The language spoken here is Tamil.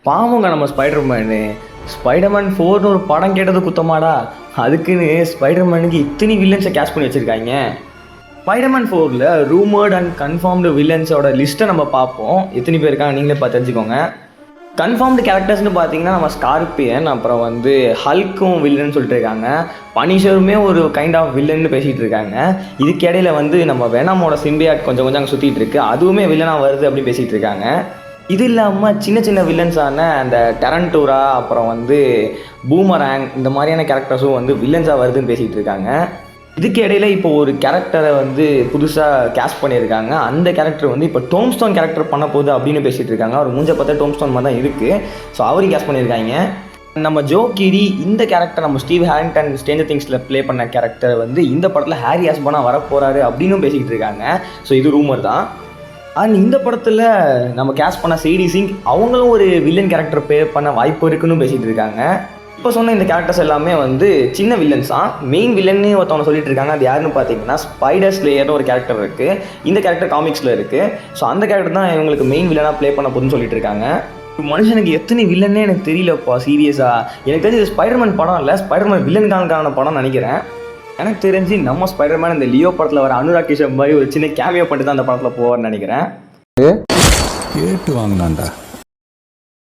பாவங்க நம்ம ஸ்பைடர்மேன் 4ன்னு ஒரு படம் கேட்டது குத்தமாடா. அதுக்குன்னு ஸ்பைடர்மேனுக்கு இத்தனை வில்லன்ஸை கேஷ் பண்ணி வச்சுருக்காங்க. ஸ்பைடர்மேன் 4ல் ரூமர்ட் அண்ட் கன்ஃபார்ம்டு வில்லன்ஸோட லிஸ்ட்டை நம்ம பார்ப்போம். எத்தனை பேர் இருக்காங்க நீங்களே பார்த்து தெரிஞ்சுக்கோங்க. கன்ஃபார்ம்டு கேரக்டர்ஸ்னு பார்த்தீங்கன்னா நம்ம ஸ்கார்பியன், அப்புறம் ஹல்க்கும் வில்லன்னு சொல்லிட்டு இருக்காங்க. பனிஷருமே ஒரு கைண்ட் ஆஃப் வில்லன்னு பேசிகிட்டு இருக்காங்க. இதுக்கு இடையில நம்ம வெனமோட சிம்பியாட் கொஞ்சம் அங்கே சுற்றிட்டு இருக்கு, அதுவுமே வில்லனாக வருது அப்படின்னு பேசிகிட்டு இருக்காங்க. இது இல்லாமல் சின்ன சின்ன வில்லன்ஸான அந்த டெரண்டூரா, அப்புறம் பூமராங், இந்த மாதிரியான கேரக்டர்ஸும் வில்லன்ஸாக வருதுன்னு பேசிகிட்டு இருக்காங்க. இதுக்கு இடையில இப்போ ஒரு கேரக்டரை புதுசாக கேஸ்ட் பண்ணியிருக்காங்க. அந்த கேரக்டர் இப்போ டோம்ஸ்டோன் கேரக்டர் பண்ண போகுது அப்படின்னு பேசிகிட்டு இருக்காங்க. அவர் மூஞ்ச பார்த்தா டோம்ஸ்டோன் மாதிரி தான் இருக்குது. ஸோ அவரையும் கேஸ்ட் பண்ணியிருக்காங்க. நம்ம ஜோ கிரி இந்த கேரக்டர் நம்ம ஸ்டீவ் ஹாரிங்டன் ஸ்ட்ரேஞ்சர் திங்ஸில் ப்ளே பண்ண கேரக்டர் இந்த படத்தில் ஹாரி ஆஸ்பானாக வரப்போகிறாரு அப்படின்னு பேசிக்கிட்டு இருக்காங்க. ஸோ இது ரூமர் தான். அண்ட் இந்த படத்தில் நம்ம கேஸ்ட் பண்ண சேடி சிங் அவங்களும் ஒரு வில்லன் கேரக்டர் ப்ளே பண்ண வாய்ப்பு இருக்குன்னு பேசிகிட்டு இருக்காங்க. இப்போ சொன்ன இந்த கேரக்டர்ஸ் எல்லாமே சின்ன வில்லன்ஸ் தான். மெயின் வில்லன்னு ஒருத்தவங்க சொல்லிட்டு இருக்காங்க. அது யாருன்னு பார்த்தீங்கன்னா ஸ்பைடர் ஸ்லேயர்னு ஒரு கேரக்டர் இருக்குது. இந்த கேரக்டர் காமிக்ஸில் இருக்குது. ஸோ அந்த கேரக்டர் தான் இவங்களுக்கு மெயின் வில்லனாக ப்ளே பண்ண போதுன்னு சொல்லிட்டு இருக்காங்க. மனுஷனுக்கு எத்தனை வில்லன்னே எனக்கு தெரியலப்பா சீரியஸாக. எனக்கு தெரிஞ்சு ஸ்பைடர்மேன் படம் இல்லை, ஸ்பைடர்மேன் வில்லனுக்கான படம் நினைக்கிறேன். எனக்கு தெரிஞ்சு நம்ம ஸ்பைடர்மேன் இந்த லியோ படத்தில் வர அனுராக் கிஷன் மாதிரி ஒரு சின்ன கேமியோ பண்ணிட்டு தான் அந்த படத்தில் போவார்னு நினைக்கிறேன். கேட்டு வாங்கினாண்டா.